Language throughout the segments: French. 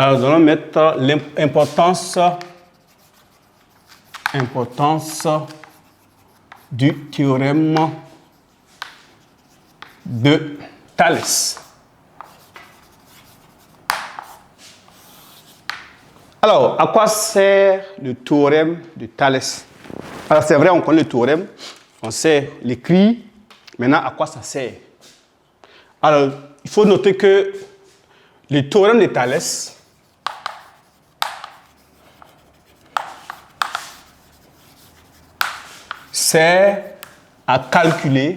Alors, nous allons mettre l'importance du théorème de Thalès. Alors, à quoi sert le théorème de Thalès? Alors, c'est vrai, on connaît le théorème, on sait l'écrit. Maintenant, à quoi ça sert? Alors, il faut noter que le théorème de Thalès sert à calculer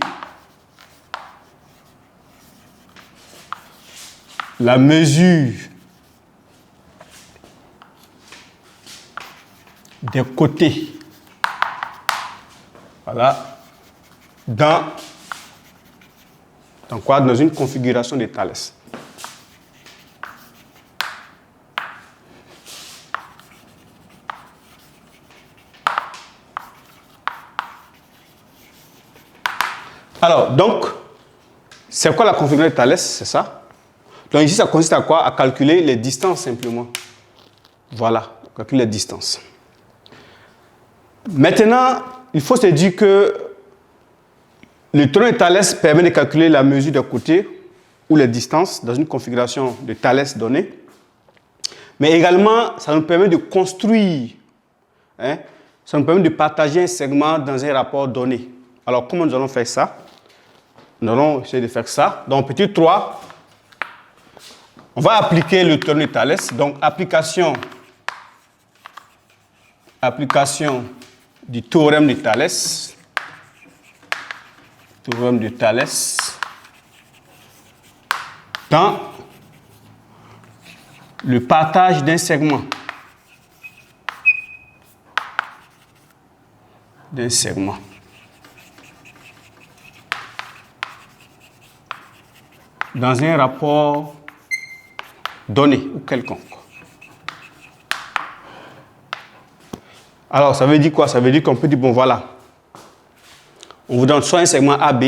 la mesure des côtés, voilà, dans quoi? Dans une configuration de Thalès. Alors, donc, c'est quoi la configuration de Thalès? C'est ça. Donc ici, ça consiste à quoi? À calculer les distances simplement. Voilà, calculer les distances. Maintenant, il faut se dire que le théorème de Thalès permet de calculer la mesure des côtés ou les distances dans une configuration de Thalès donnée. Mais également, ça nous permet de construire, ça nous permet de partager un segment dans un rapport donné. Alors, comment nous allons faire ça? Nous allons essayer de faire ça. Donc, petit 3, on va appliquer le théorème de Thalès. Donc, application du théorème de Thalès. Théorème de Thalès dans le partage d'un segment. Dans un rapport donné ou quelconque. Alors, ça veut dire quoi? Ça veut dire qu'on peut dire, bon, voilà. On vous donne soit un segment AB.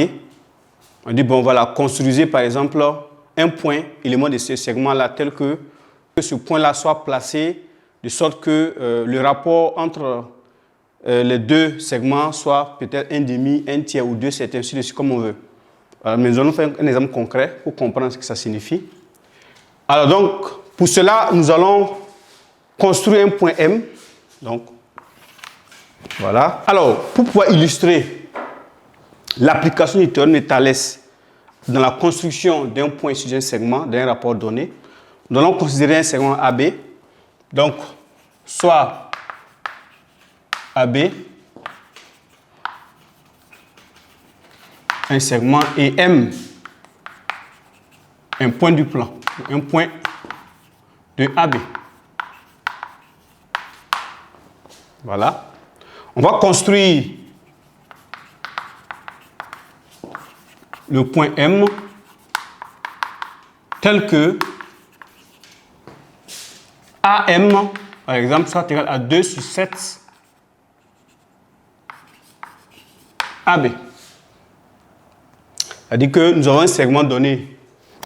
On dit, bon, voilà, construisez par exemple un point, élément de ce segment-là, tel que ce point-là soit placé de sorte que le rapport entre les deux segments soit peut-être un demi, un tiers ou deux, c'est ainsi de suite, comme on veut. Alors, mais nous allons faire un exemple concret pour comprendre ce que ça signifie. Alors donc, pour cela, nous allons construire un point M. Donc, voilà. Alors, pour pouvoir illustrer l'application du théorème de Thalès dans la construction d'un point sur un segment, d'un rapport donné, nous allons considérer un segment AB. Donc, soit AB, un segment, et M, un point du plan, un point de AB. Voilà. On va construire le point M tel que AM, par exemple, soit égal à 2 sur 7 AB. C'est-à-dire que nous avons un segment donné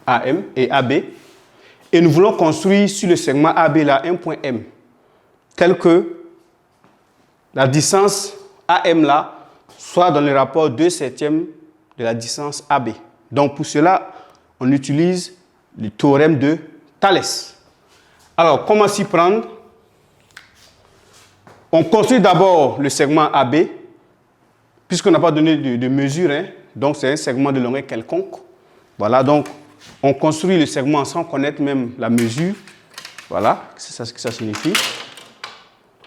AM et AB et nous voulons construire sur le segment AB là un point M tel que la distance AM là soit dans le rapport 2/7 de la distance AB. Donc pour cela, on utilise le théorème de Thalès. Alors, comment s'y prendre? On construit d'abord le segment AB, puisqu'on n'a pas donné de mesure, donc c'est un segment de longueur quelconque. Voilà, donc on construit le segment sans connaître même la mesure. Voilà, c'est ça ce que ça signifie.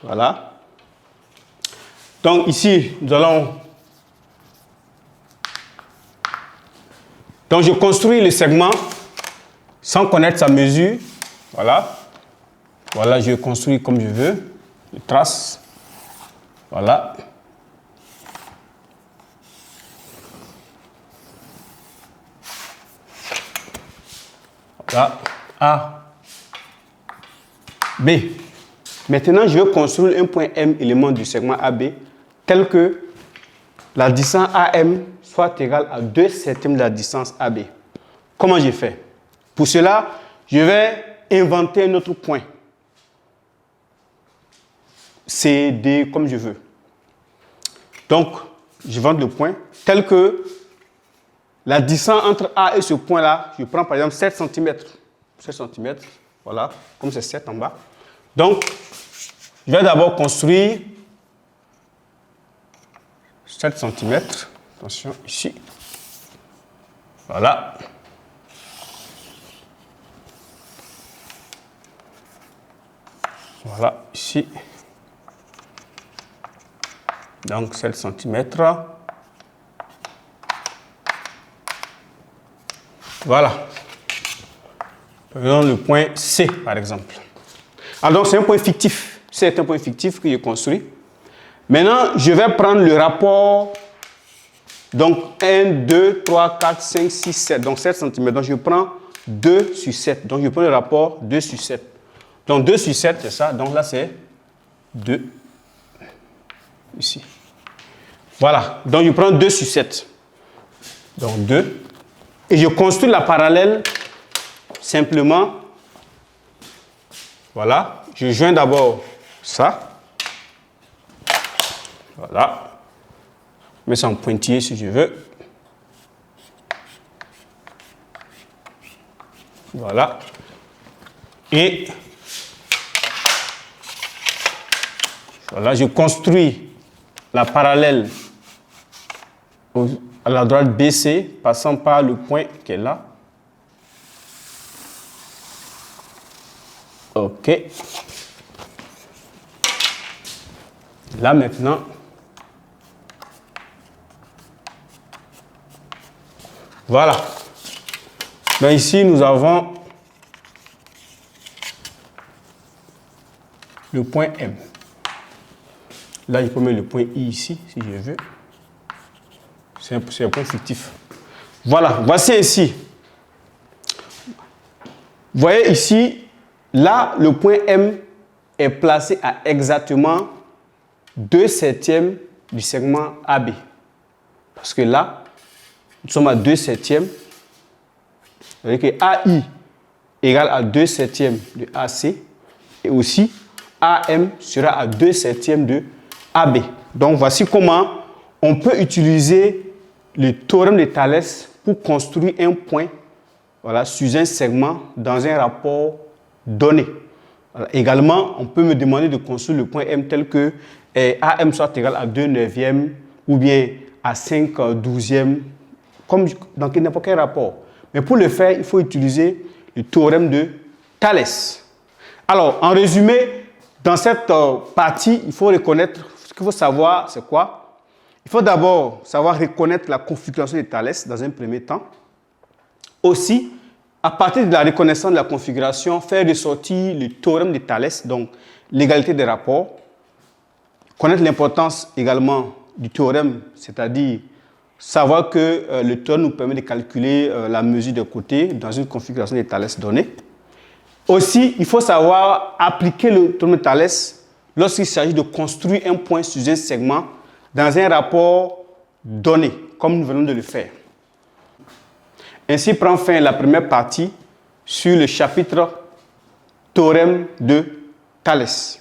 Voilà. Donc ici, nous allons... Donc je construis le segment sans connaître sa mesure. Voilà. Voilà, je construis comme je veux. Je trace. Voilà. Voilà. A. B. Maintenant, je vais construire un point M élément du segment AB tel que la distance AM soit égale à 2/7 de la distance AB. Comment j'ai fait? Pour cela, je vais inventer un autre point. C, D, comme je veux. Donc, j'invente le point tel que la distance entre A et ce point-là, je prends par exemple 7 cm. 7 cm, voilà, comme c'est 7 en bas. Donc, je vais d'abord construire 7 cm. Attention, ici. Voilà. Voilà, ici. Donc, 7 cm. Voilà. Prenons le point C, par exemple. Alors, c'est un point fictif. C'est un point fictif que j'ai construit. Maintenant, je vais prendre le rapport. Donc, 1, 2, 3, 4, 5, 6, 7. Donc, 7 cm. Donc, je prends 2 sur 7. Donc, je prends le rapport 2 sur 7. Donc, 2 sur 7, c'est ça. Donc, là, c'est 2. Ici. Voilà. Donc, je prends 2 sur 7. Donc, 2. Et je construis la parallèle simplement. Voilà. Je joins d'abord ça. Voilà. Je mets ça en pointillé si je veux. Voilà. Et voilà, je construis la parallèle à la droite BC, passant par le point qui est là. OK. Là maintenant, voilà. Mais ici, nous avons le point M. Là, je peux mettre le point I ici, si je veux. C'est un point fictif. Voilà, voici ici. Vous voyez ici, là, le point M est placé à exactement 2/7 du segment AB. Parce que là, nous sommes à 2/7. Vous voyez que AI égale à 2/7 de AC. Et aussi, AM sera à 2/7 de AB. Donc, voici comment on peut utiliser le théorème de Thalès pour construire un point, voilà, sur un segment dans un rapport donné. Voilà. Également, on peut me demander de construire le point M tel que AM soit égal à 2/9 ou bien à 5/12, comme dans n'importe quel rapport. Mais pour le faire, il faut utiliser le théorème de Thalès. Alors, en résumé, dans cette partie, il faut reconnaître, ce qu'il faut savoir, c'est quoi? Il faut d'abord savoir reconnaître la configuration de Thalès dans un premier temps. Aussi, à partir de la reconnaissance de la configuration, faire ressortir le théorème de Thalès, donc l'égalité des rapports. Connaître l'importance également du théorème, c'est-à-dire savoir que le théorème nous permet de calculer la mesure de côté dans une configuration de Thalès donnée. Aussi, il faut savoir appliquer le théorème de Thalès lorsqu'il s'agit de construire un point sur un segment dans un rapport donné, comme nous venons de le faire. Ainsi prend fin la première partie sur le chapitre théorème de Thalès.